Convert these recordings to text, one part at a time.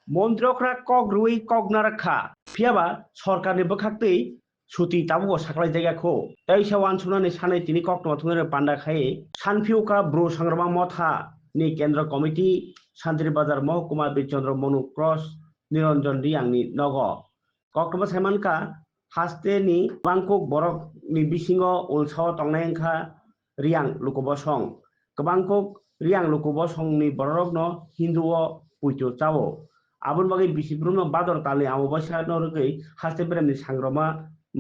মন্ত্রকরা cock রুই cock নারাখা फियाबा सरकारनि बोखाक्तै सुति ताबो साख्लाय जायगाखौ ताइसा वानसुनानै सानै तिनि कक्टमा थुंगेर पान्डा खायै सानफिउका ब्रु सांग्रामा मथा नि केन्द्र कमिटि सान्त्रि बाजार महकुमा बिरचन्द्र मनु क्रस निरंजन रियांनि नग कक्टमा साइमानका हास्तेनि बांकुक बरक नि बिसिंग उलसाव तंनायखा रियां लुकुबसं गोबांकुक रियां लुकुबसंनि बररकनो हिन्दुओ पुइतो चावो आबुन बागै बिसिब्रुनो बादर तालि आमबासा नरगै हास्ते बेरामनि सांग्रामा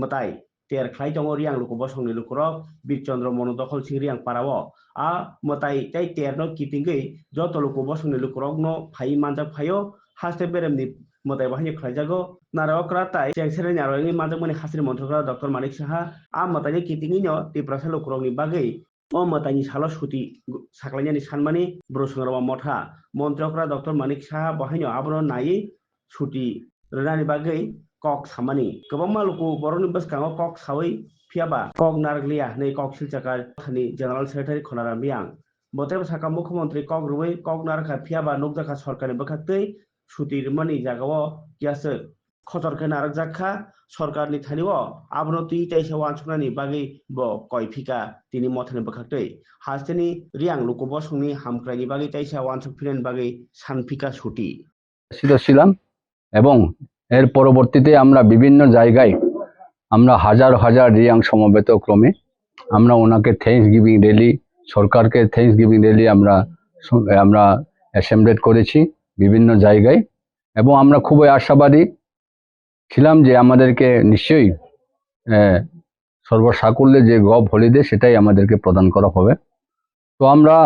मताय तेर खाय दङ रियां लुकुबसंनि लुकुरक बिरचन्द्र मनु दखल सिं रियां पाराव आ मताय ताय तेरनो किटिंगै जत लुकुबसंनि लुकुरकनो फाइ मानजा फायो हास्ते बेरामनि मताय बाहाय खायजागो नारावक्रा ताय जेंसेरे नारावनि मानजामनि हास्रि मन्त्रकरा डक्टर मानिक साहा आ मतायनि किटिंगैनो तिप्रासा लुकुरकनि बागै ओ मतायनि साल सुति साख्लायनायनि सानमानि ब्रसंग्रामा मथा मन्त्रकरा डक्टर मानिक साहा बाहायनो आबनो नायै सुति रोनानि बागै कक सामानि गोबां मालुकु बर'नि बसकाङाव कक सावै फियाबा कक नारग्लिया नै कक सिलचाकार नि जेनेरेल सेक्रेटारि खनारा मियां बतेब साका मुख्यमंत्री कक रुबै कक नारखा फियाबा नुकजाखा सरकारनि बोखाक्तै सुति रमानि जागाव कियासो खतरके नारक जाखा सरकारनि थानिव आबनो तुइ ताइसा वानसुनानि बागै ब कय फिका तिनि मथानि बोखाक्तै हास्तेनि रियां लुकुबसंनि हामक्रायनि बागै ताइसा वानसुक फिनानि बागै सानफिका सुति ছিলাম এবং এর পরবর্তীতে আমরা বিভিন্ন জায়গায় আমরা হাজার হাজার রিয়াং সমবেত ক্রমে আমরা ওনাকে থ্যাঙ্কস গিভিং র্যালি সরকারকে থ্যাঙ্কস গিভিং র্যালি আমরা আমরা অ্যাসেম্বলেট করেছি বিভিন্ন জায়গায় এবং আমরা খুবই আশাবাদী ছিলাম যে আমাদেরকে নিশ্চয়ই সর্বসাকুল্যে যে গভ হলিডে সেটাই আমাদেরকে প্রদান করা হবে। তো আমরা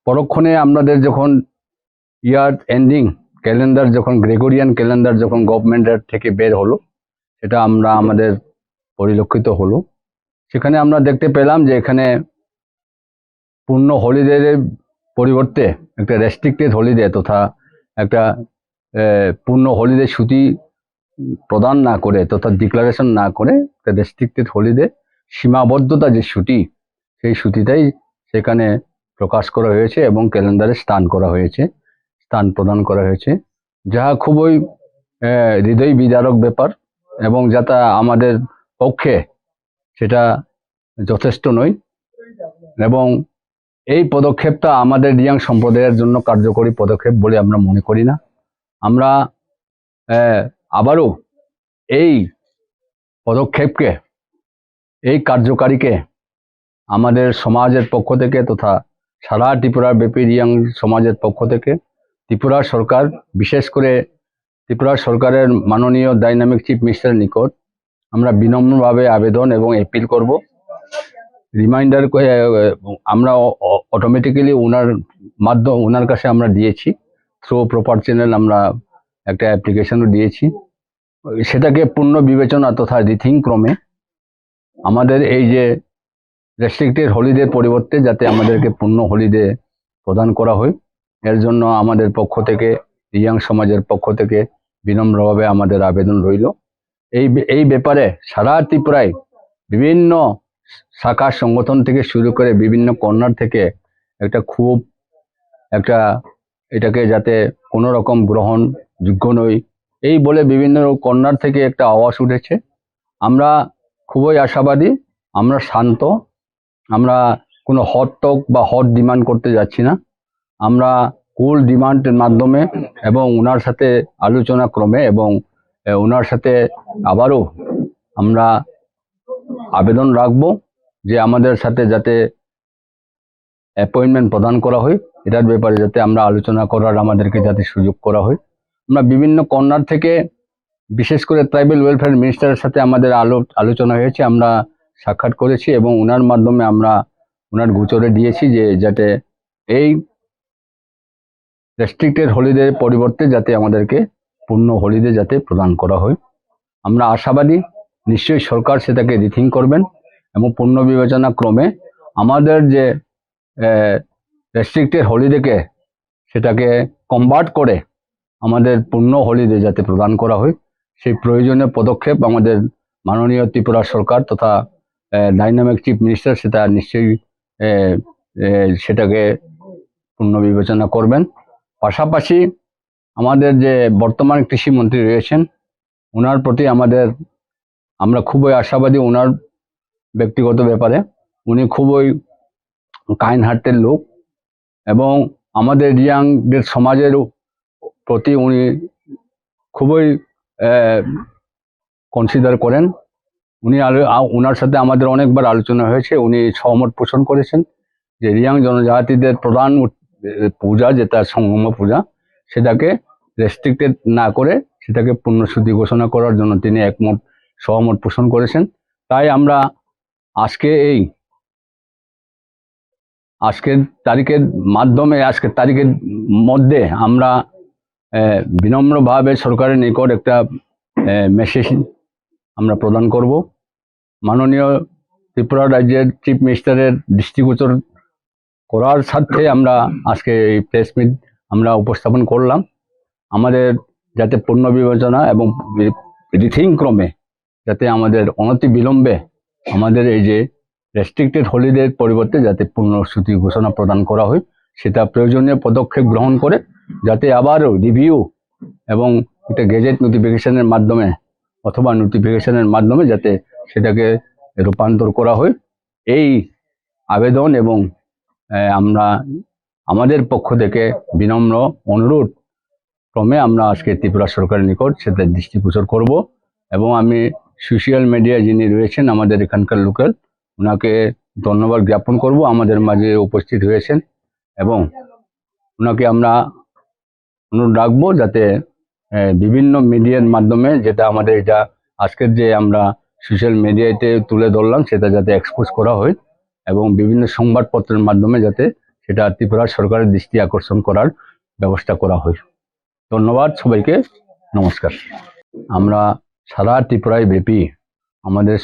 পরক্ষণে আমাদের যখন ইয়ার এন্ডিং ক্যালেন্ডার যখন গ্রেগরিয়ান ক্যালেন্ডার যখন গভর্নমেন্টের থেকে বের হলো সেটা আমরা আমাদের পরিলক্ষিত হলো সেখানে আমরা দেখতে পেলাম যে এখানে পূর্ণ হলিডের পরিবর্তে একটা রেস্ট্রিক্টেড হলিডে তথা একটা পূর্ণ হলিডে ছুটি প্রদান না করে তথা ডিক্লারেশন না করে একটা রেস্ট্রিক্টেড হলিডে সীমাবদ্ধতা যে ছুটি সেই ছুটিটাই সেখানে প্রকাশ করা হয়েছে এবং ক্যালেন্ডারে স্থান প্রদান করা হয়েছে যা খুবই হৃদয় বিদারক ব্যাপার এবং যাতে আমাদের পক্ষে সেটা যথেষ্ট নয় এবং এই পদক্ষেপটা আমাদের রিয়াং সম্প্রদায়ের জন্য কার্যকরী পদক্ষেপ বলে আমরা মনে করি না। আমরা আবারও এই পদক্ষেপকে এই কার্যকারীকে আমাদের সমাজের পক্ষ থেকে তথা সারা ত্রিপুরা ব্যাপী রিয়াং সমাজের পক্ষ থেকে ত্রিপুরা সরকার বিশেষ করে ত্রিপুরা সরকারের মাননীয় ডাইনামিক চিফ মিনিস্টারের নিকট আমরা বিনম্রভাবে আবেদন এবং অ্যাপিল করব। রিমাইন্ডার আমরা অটোমেটিক্যালি ওনার কাছে আমরা দিয়েছি থ্রু প্রপার চ্যানেল আমরা একটা অ্যাপ্লিকেশনও দিয়েছি সেটাকে পূর্ণ বিবেচনা তথা রিথিং ক্রমে আমাদের এই যে রেস্ট্রিক্টেড হলিডে পরিবর্তে যাতে আমাদেরকে পূর্ণ হলিডে প্রদান করা হয় এর জন্য আমাদের পক্ষ থেকে রিয়াং সমাজের পক্ষ থেকে বিনম্রভাবে আমাদের আবেদন রইল। এই ব্যাপারে সারা ত্রিপুরায় বিভিন্ন শাখা সংগঠন থেকে শুরু করে বিভিন্ন কর্নার থেকে এটাকে যাতে কোনো রকম গ্রহণযোগ্য নয় এই বলে বিভিন্ন কর্নার থেকে একটা আওয়াজ উঠেছে। আমরা খুবই আশাবাদী, আমরা শান্ত, আমরা কোনো হট টক বা হট ডিমান্ড করতে যাচ্ছি না। আমরা কুল ডিমান্ডের মাধ্যমে এবং ওনার সাথে আলোচনা ক্রমে এবং ওনার সাথে আবারও আমরা আবেদন রাখব যে আমাদের সাথে যাতে অ্যাপয়েন্টমেন্ট প্রদান করা হয় এটার ব্যাপারে যাতে আমরা আলোচনা করার আমাদেরকে যাতে সুযোগ করা হয়। আমরা বিভিন্ন কর্নার থেকে বিশেষ করে ট্রাইবাল ওয়েলফেয়ার মিনিস্টারের সাথে আমাদের আলোচনা হয়েছে, আমরা সাক্ষাৎ করেছি এবং ওনার মাধ্যমে আমরা ওনার গোচরে দিয়েছি যে যাতে এই রেস্ট্রিক্টেড হলিডের পরিবর্তে যাতে আমাদেরকে পূর্ণ হলিডে যাতে প্রদান করা হয়। আমরা আশাবাদী নিশ্চয়ই সরকার সেটাকে রিথিং করবেন এবং পূর্ণ বিবেচনা ক্রমে আমাদের যে রেস্ট্রিক্টেড হলিডেকে সেটাকে কনভার্ট করে আমাদের পূর্ণ হলিডে যাতে প্রদান করা হয় সেই প্রয়োজনীয় পদক্ষেপ আমাদের মাননীয় ত্রিপুরা সরকার তথা ডাইনামিক চিফ মিনিস্টার সেটা নিশ্চয়ই সেটাকে পূর্ণ বিবেচনা করবেন। পাশাপাশি আমাদের যে বর্তমান কৃষিমন্ত্রী রয়েছেন ওনার প্রতি আমরা খুবই আশাবাদী ওনার ব্যক্তিগত ব্যাপারে। উনি খুবই কাইন্ড হার্টের লোক এবং আমাদের ইয়াংদের সমাজের প্রতি উনি খুবই কনসিডার করেন। ওনার সাথে আমাদের অনেকবার আলোচনা হয়েছে। উনি সহমত পোষণ করেছেন যে রিয়াং জনজাতিদের প্রধান পূজা যেটা সংগম পূজা সেটাকে রেস্ট্রিক্টেড না করে সেটাকে পূর্ণসূচি ঘোষণা করার জন্য তিনি সহমত পোষণ করেছেন। তাই আমরা আজকের তারিখের মধ্যে আমরা বিনম্রভাবে সরকারের নিকট একটা মেসেজ আমরা প্রদান করব। মাননীয় ত্রিপুরা রাজ্যের চিফ মিনিস্টারের দৃষ্টিগোচর করার স্বার্থে আমরা আজকে এই প্রেস মিট আমরা উপস্থাপন করলাম। আমাদের যাতে পুনর্বিবেচনা এবং রীতিক্রমে যাতে আমাদের অনতি বিলম্বে আমাদের এই যে রেস্ট্রিক্টেড হলিডের পরিবর্তে যাতে পূর্ণসূচি ঘোষণা প্রদান করা হয় সেটা প্রয়োজনীয় পদক্ষেপ গ্রহণ করে যাতে আবারও রিভিউ এবং একটা গেজেট নোটিফিকেশনের মাধ্যমে অথবা নোটিফিকেশনের মাধ্যমে যাতে সেটাকে রূপান্তর করা হয় এই আবেদন এবং আমরা আমাদের পক্ষ থেকে বিনম্র অনুরোধ ক্রমে আমরা আজকে ত্রিপুরা সরকারের নিকট সেটা দৃষ্টিগোচর করব। এবং আমি সোশ্যাল মিডিয়ায় যিনি রয়েছেন আমাদের এখানকার লোকাল ওনাকে ধন্যবাদ জ্ঞাপন করব আমাদের মাঝে উপস্থিত হয়েছেন এবং ওনাকে আমরা অনুরোধ রাখবো যাতে বিভিন্ন মিডিয়ার মাধ্যমে যেটা আমাদের এটা আজকের যে আমরা সোশ্যাল মিডিয়াতে তুলে ধরলাম সেটা যাতে এক্সপোজ করা হয় এবং বিভিন্ন সংবাদপত্রের মাধ্যমে যাতে সেটা ত্রিপুরা সরকারের দৃষ্টি আকর্ষণ করার ব্যবস্থা করা হয়। ধন্যবাদ সবাইকে, নমস্কার। আমরা সারা ত্রিপুরায় ব্যাপী আমাদের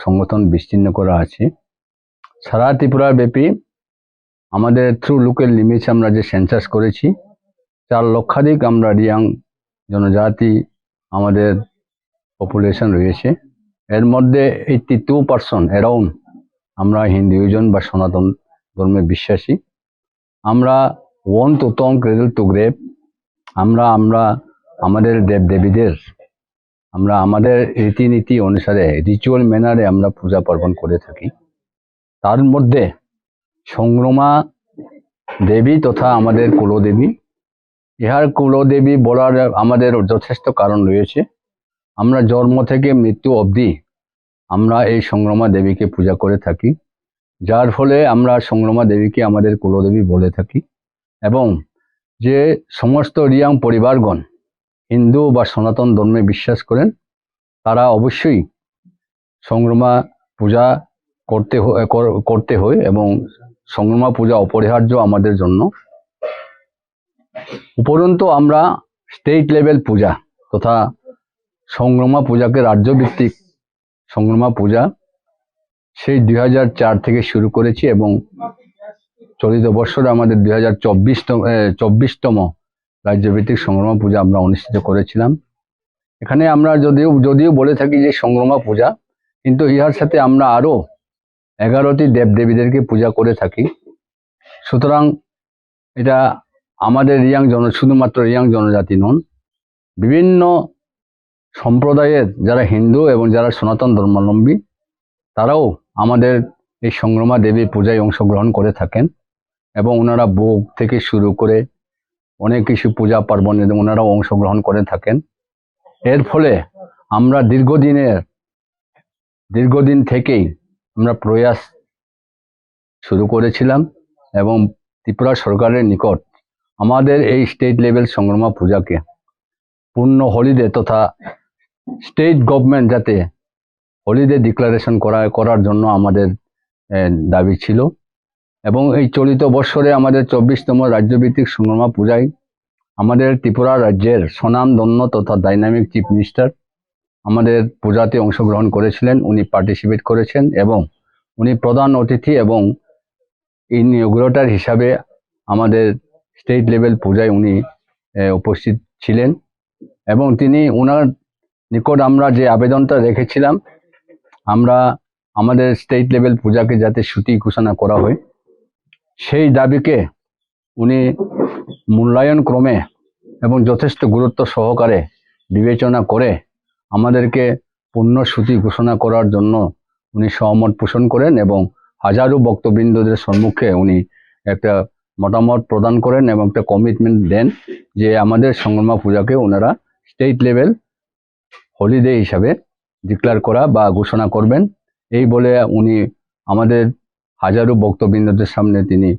সংগঠন বিস্তীর্ণ করা আছে। সারা ত্রিপুরা ব্যাপী আমাদের থ্রু লোকাল লিমিটস আমরা যে সেন্সাস করেছি 4 লক্ষাধিক আমরা রিয়াং জনজাতি আমাদের পপুলেশন রয়েছে। এর মধ্যে 82% অ্যারাউন্ড আমরা হিন্দুইজম বা সনাতন ধর্মে বিশ্বাসী। আমরা ওয়ান টু টং ক্রেডল টু গ্রেভ আমরা আমাদের দেবদেবীদের আমরা আমাদের রীতিনীতি অনুসারে রিচুয়াল ম্যানারে আমরা পূজা পার্বণ করে থাকি। তার মধ্যে সংগ্রমা দেবী তথা আমাদের কুলদেবী, ইহার কুলদেবী বলার আমাদের যথেষ্ট কারণ রয়েছে। আমরা জন্ম থেকে মৃত্যু অবধি আমরা এই সংগ্রমা দেবীকে পূজা করে থাকি, যার ফলে আমরা সংগ্রমা দেবীকে আমাদের কুলদেবী বলে থাকি। এবং যে সমস্ত রিয়াং পরিবারগণ হিন্দু বা সনাতন ধর্মে বিশ্বাস করেন তারা অবশ্যই সংগ্রমা পূজা করতে হয় এবং সংগ্রমা পূজা অপরিহার্য আমাদের জন্য। উপরন্তু আমরা স্টেট লেভেল পূজা তথা সংগ্রমা পূজাকে রাজ্যভিত্তিক সংগ্রমা পূজা সেই 2004 থেকে শুরু করেছি এবং চলিত বছরে আমাদের 2024তম রাজ্যভিত্তিক সংগ্রমা পূজা আমরা অনুষ্ঠিত করেছিলাম। এখানে আমরা যদিও বলে থাকি যে সংগ্রমা পূজা, কিন্তু ইহার সাথে আমরা আরো 11টি দেবদেবীদেরকে পূজা করে থাকি। সুতরাং এটা আমাদের শুধুমাত্র রিয়াং জনজাতি নন, বিভিন্ন সম্প্রদায়ের যারা হিন্দু এবং যারা সনাতন ধর্মাবলম্বী তারাও আমাদের এই সংগ্রমা দেবী পূজায় অংশগ্রহণ করে থাকেন এবং ওনারা ভোগ থেকে শুরু করে অনেক কিছু পূজা পার্বণে ওনারাও অংশগ্রহণ করে থাকেন। এর ফলে আমরা দীর্ঘদিন থেকেই আমরা প্রয়াস শুরু করেছিলাম এবং ত্রিপুরা সরকারের নিকট আমাদের এই স্টেট লেভেল সংগ্রমা পূজাকে পূর্ণ হলিডে তথা স্টেট গভর্নমেন্ট যাতে হলিডে ডিক্লারেশন করার জন্য আমাদের দাবি ছিল। এবং এই চলিত বৎসরে আমাদের 24তম রাজ্যভিত্তিক সংগ্রমা পূজায় আমাদের ত্রিপুরা রাজ্যের স্বনামধন্য তথা ডাইনামিক চিফ মিনিস্টার আমাদের পূজাতে অংশগ্রহণ করেছিলেন। উনি পার্টিসিপেট করেছেন এবং উনি প্রধান অতিথি এবং ইনঅগ্রেটর হিসাবে আমাদের স্টেট লেভেল পূজায় উনি উপস্থিত ছিলেন এবং তিনি ওনার নিকট আমরা যে আবেদনটা রেখেছিলাম আমরা আমাদের স্টেট লেভেল পূজাকে যাতে ছুটি ঘোষণা করা হয় সেই দাবিকে উনি মূল্যায়ন ক্রমে এবং যথেষ্ট গুরুত্ব সহকারে বিবেচনা করে আমাদেরকে পূর্ণসূচি ঘোষণা করার জন্য উনি সহমত পোষণ করেন এবং হাজারো ভক্তবৃন্দদের সম্মুখে উনি একটা মতামত প্রদান করেন এবং একটা কমিটমেন্ট দেন যে আমাদের সংগ্রামা পূজাকে ওনারা স্টেট লেভেল হলিডে হিসাবে ডিক্লেয়ার করা বা ঘোষণা করবেন। এই বলে উনি আমাদের হাজারো ভক্তবৃন্দদের সামনে তিনি